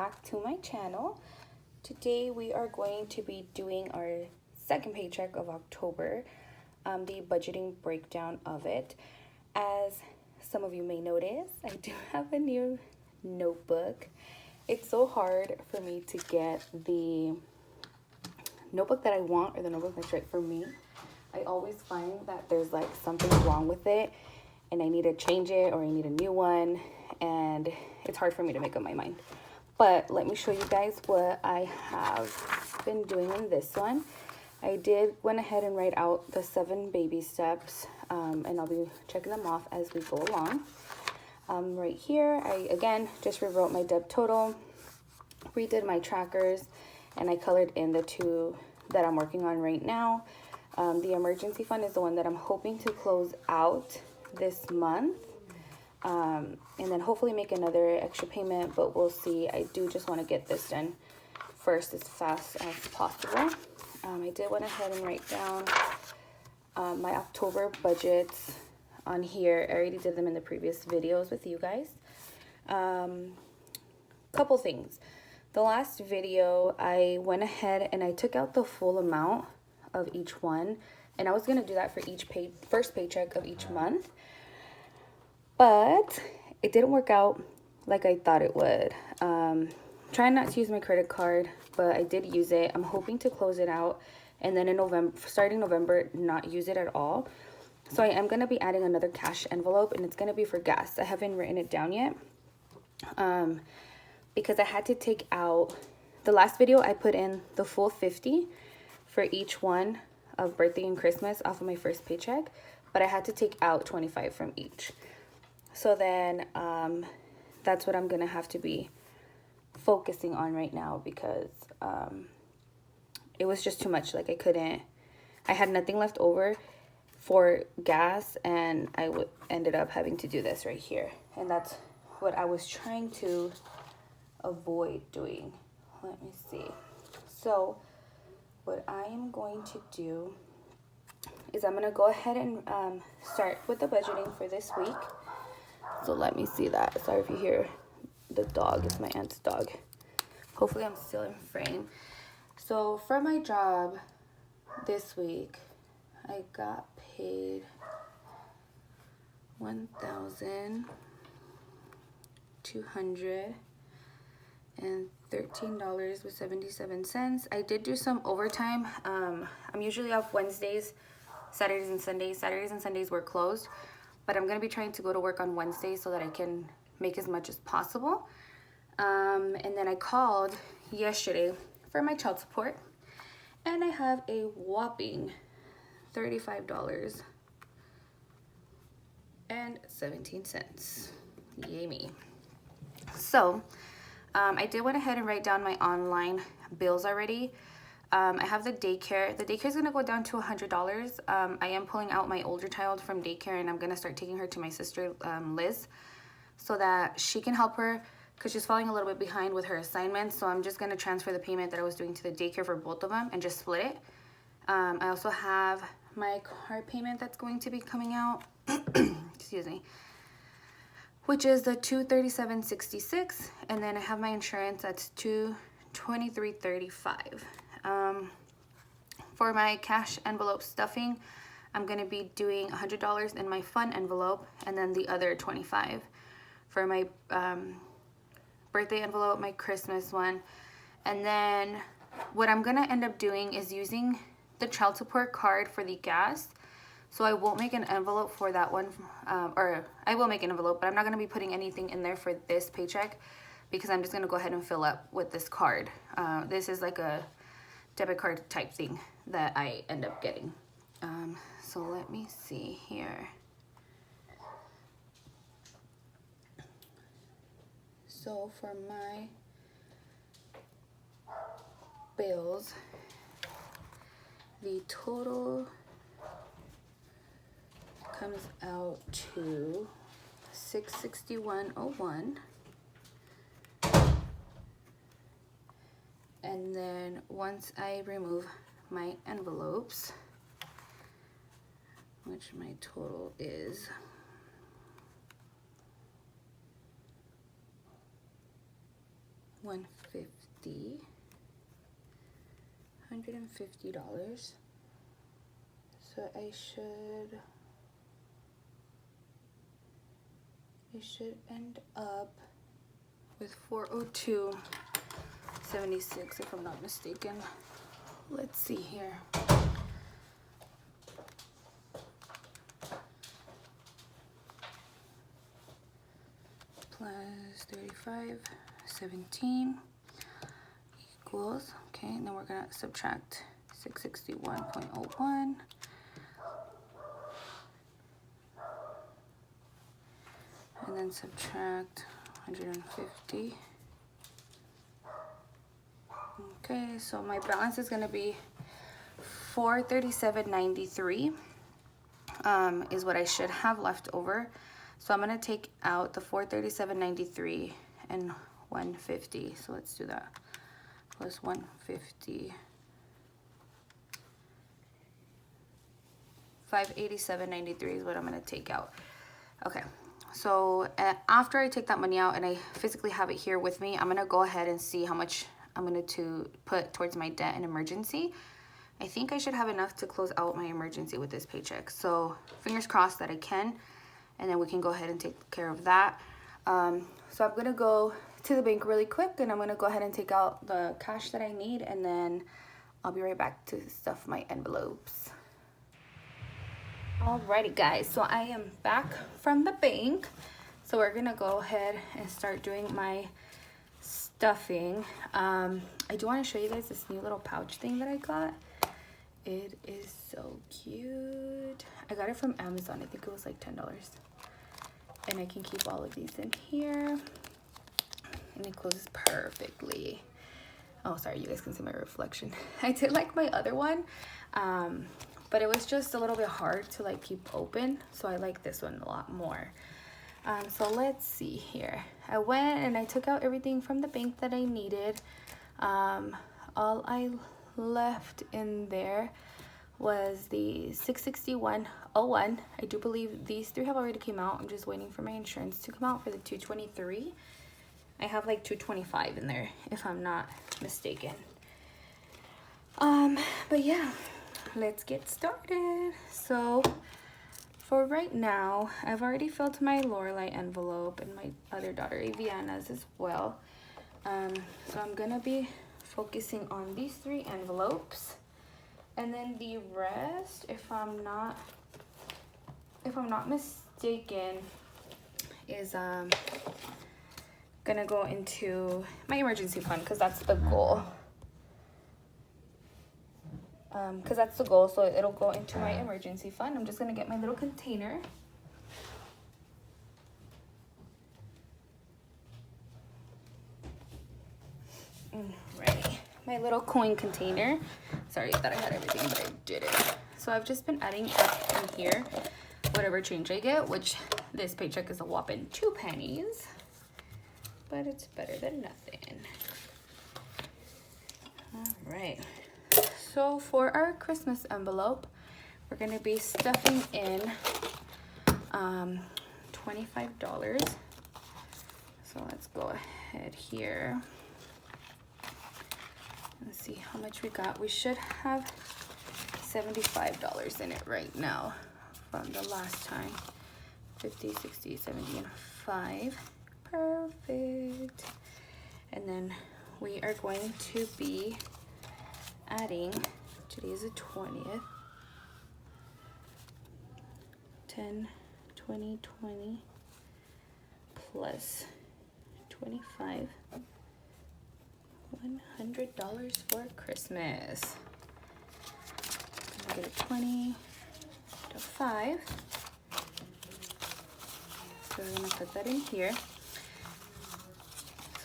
back to my channel. Today we are going to be doing our second paycheck of October, the budgeting breakdown of it. As some of you may notice, I do have a new notebook. It's so hard for me to get the notebook that I want, or the notebook that's right for me. I always find that there's like something wrong with it and I need to change it, or I need a new one, and it's hard for me to make up my mind. But let me show you guys what I have been doing in this one. I went ahead and write out the 7 baby steps, and I'll be checking them off as we go along. Right here, I again just rewrote my debt total, redid my trackers, and I colored in the 2 that I'm working on right now. The emergency fund is the one that I'm hoping to close out this month, and then hopefully make another extra payment, but we'll see. I do just want to get this done first as fast as possible. I did went ahead and write down my October budgets on here. I already did them in the previous videos with you guys. Couple things. The last video, I went ahead and I took out the full amount of each one, and I was going to do that for each first paycheck of each month, but it didn't work out like I thought it would. Trying not to use my credit card, but I did use it. I'm hoping to close it out, and then in November, starting November, not use it at all. So I am going to be adding another cash envelope, and it's going to be for gas. I haven't written it down yet, because I had to take out, the last video I put in the full 50 for each one of birthday and Christmas off of my first paycheck, but I had to take out 25 from each. So then that's what I'm gonna have to be focusing on right now, because it was just too much. Like I had nothing left over for gas, and I ended up having to do this right here, and that's what I was trying to avoid doing. Let me see. So what I am going to do is I'm going to go ahead and start with the budgeting for this week. So let me see that. Sorry if you hear the dog. It's my aunt's dog. Hopefully I'm still in frame. So for my job this week, I got paid $1,213.77. I did do some overtime. I'm usually off Wednesdays, Saturdays, and Sundays. Saturdays and Sundays were closed, but I'm going to be trying to go to work on Wednesdays so that I can make as much as possible. And then I called yesterday for my child support, and I have a whopping $35.17. Yay me. So I did went ahead and write down my online bills already. I have the daycare. The daycare is going to go down to $100. I am pulling out my older child from daycare, and I'm going to start taking her to my sister, Liz, so that she can help her, because she's falling a little bit behind with her assignments. So I'm just going to transfer the payment that I was doing to the daycare for both of them and just split it. I also have my car payment that's going to be coming out, excuse me, which is the $237.66, and then I have my insurance that's $223.35. For my cash envelope stuffing, I'm going to be doing $100 in my fun envelope, and then the other $25 for my birthday envelope, my Christmas one. And then what I'm going to end up doing is using the child support card for the gas. So I won't make an envelope for that one, or I will make an envelope, but I'm not going to be putting anything in there for this paycheck, because I'm just going to go ahead and fill up with this card. This is like a debit card type thing that I end up getting. So let me see here. So for my bills, the total comes out to $661.01. And then once I remove my envelopes, which my total is $150. So I should end up with 402.76 if I'm not mistaken. Let's see here. Plus 35.17 equals, okay, and then we're gonna subtract 661.01. And then subtract 150. Okay, so my balance is gonna be 437.93 is what I should have left over. So I'm gonna take out the 437.93 and 150. So let's do that. Plus 150. 587.93 is what I'm gonna take out. Okay, so after I take that money out and I physically have it here with me, I'm gonna go ahead and see how much I'm gonna put towards my debt and emergency. I think I should have enough to close out my emergency with this paycheck. So fingers crossed that I can, and then we can go ahead and take care of that. So I'm gonna go to the bank really quick, and I'm gonna go ahead and take out the cash that I need, and then I'll be right back to stuff my envelopes. Alrighty guys, so I am back from the bank. So we're gonna go ahead and start doing my stuffing. I do want to show you guys this new little pouch thing that I got. It is so cute. I got it from Amazon. I think it was like $10. And I can keep all of these in here. And it closes perfectly. Oh, sorry, you guys can see my reflection. I did like my other one. But it was just a little bit hard to like keep open. So I like this one a lot more. So let's see here. I went and I took out everything from the bank that I needed. All I left in there was the 661.01. I do believe these three have already came out. I'm just waiting for my insurance to come out for the 223. I have like 225 in there if I'm not mistaken. But yeah, let's get started. So for right now, I've already filled my Lorelai envelope and my other daughter Aviana's as well. So I'm gonna be focusing on these three envelopes, and then the rest, if I'm not mistaken, is gonna go into my emergency fund, because that's the goal. So it'll go into my emergency fund. I'm just gonna get my little container. Right, my little coin container. Sorry, I thought I had everything, but I didn't. So I've just been adding up in here whatever change I get, which this paycheck is a whopping 2 pennies, but it's better than nothing. All right. So for our Christmas envelope, we're gonna be stuffing in $25. So let's go ahead here and see how much we got. We should have $75 in it right now from the last time. 50, 60, 70, and 5. Perfect. And then we are going to be adding, today is the 20th, 10, 20, 20 plus 25, $100 for Christmas. I'm gonna get a 20 to 5. So we're gonna put that in here.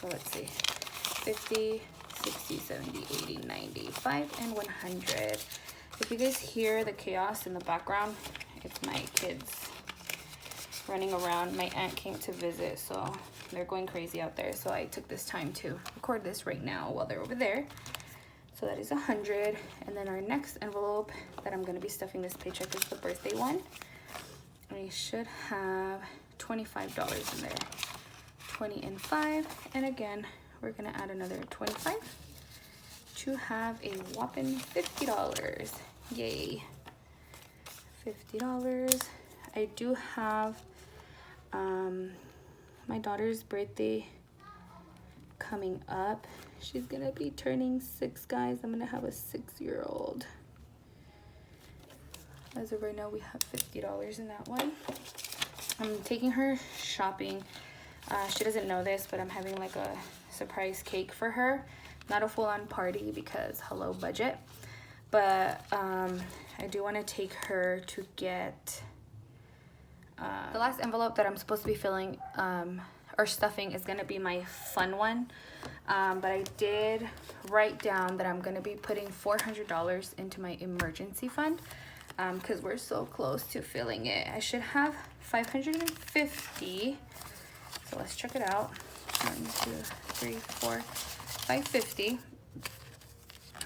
So let's see, 50, 60, 70, 80, 95, and 100. If you guys hear the chaos in the background, it's my kids running around. My aunt came to visit, so they're going crazy out there. So I took this time to record this right now while they're over there. So that is 100. And then our next envelope that I'm gonna be stuffing this paycheck is the birthday one. I should have $25 in there. 20 and 5, and again, we're gonna add another 25 to have a whopping $50. Yay. $50. I do have my daughter's birthday coming up. She's gonna be turning 6, guys. I'm gonna have a 6-year-old. As of right now, we have $50 in that one. I'm taking her shopping. She doesn't know this, but I'm having like a surprise cake for her. Not a full-on party because hello budget. But I do want to take her to get the last envelope that I'm supposed to be filling or stuffing is going to be my fun one. But I did write down that I'm going to be putting $400 into my emergency fund because we're so close to filling it. I should have 550. So let's check it out. 1, 2, 3, 4, 550.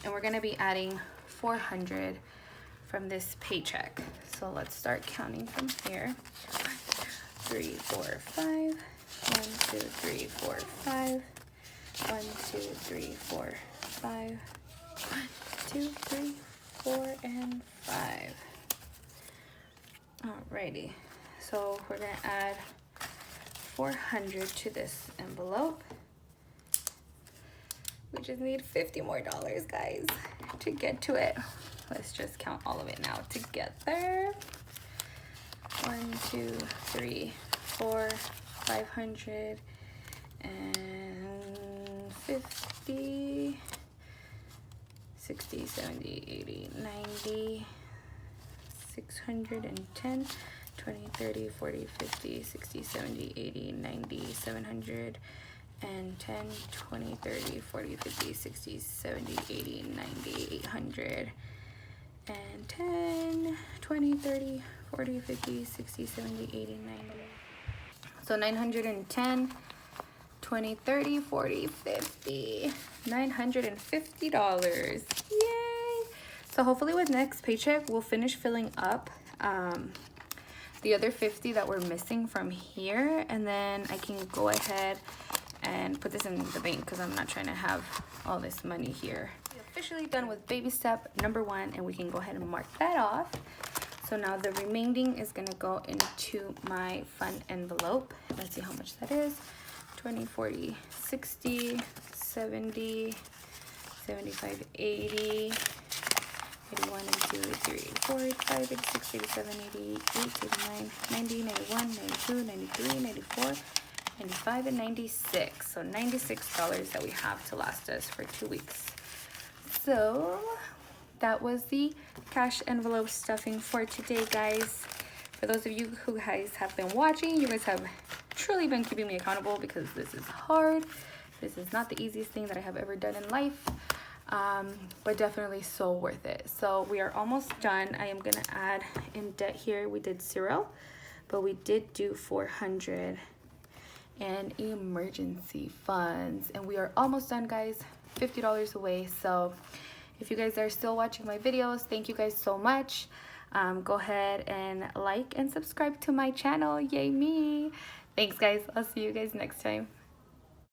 And we're going to be adding 400 from this paycheck. So let's start counting from here. 3, 4, 5. 1, 2, 3, 4, 5. 1, 2, 3, 4, 5. 1, 2, 3, 4, and 5. Alrighty. So we're gonna add 400 to this envelope. We just need $50 more, guys, to get to it. Let's just count all of it now together. 1, 2, 3, 4, 500 and 50, 60, 70, 80, 90, 610, 20, 30, 40, 50, 60, 70, 80, 90, 700 and 10, 20, 30, 40, 50, 60, 70, 80, 90, 800 and 10, 20, 30, 40, 50, 60, 70, 80, 90. So 910, 20, 30, 40, 50, $950. Yay! So hopefully with next paycheck, we'll finish filling up the other 50 that we're missing from here. And then I can go ahead and put this in the bank because I'm not trying to have all this money here. We're officially done with baby step number 1, and we can go ahead and mark that off. So now the remaining is gonna go into my fun envelope. Let's see how much that is. 20, 40, 60, 70, 75, 80, 81, 82, 83, 84, 85, 86, 87, 88, 89, 90, 91, 92, 93, 94, 95, and 96. So $96 that we have to last us for 2 weeks. So that was the cash envelope stuffing for today, guys. For those of you who guys have been watching, you guys have truly been keeping me accountable because this is hard. This is not the easiest thing that I have ever done in life, but definitely so worth it. So we are almost done. I am gonna add in debt here. We did 0, but we did do 400 and emergency funds, and we are almost done, guys. $50 away. So if you guys are still watching my videos, thank you guys so much. Go ahead and like and subscribe to my channel. Yay me. Thanks, guys. I'll see you guys next time.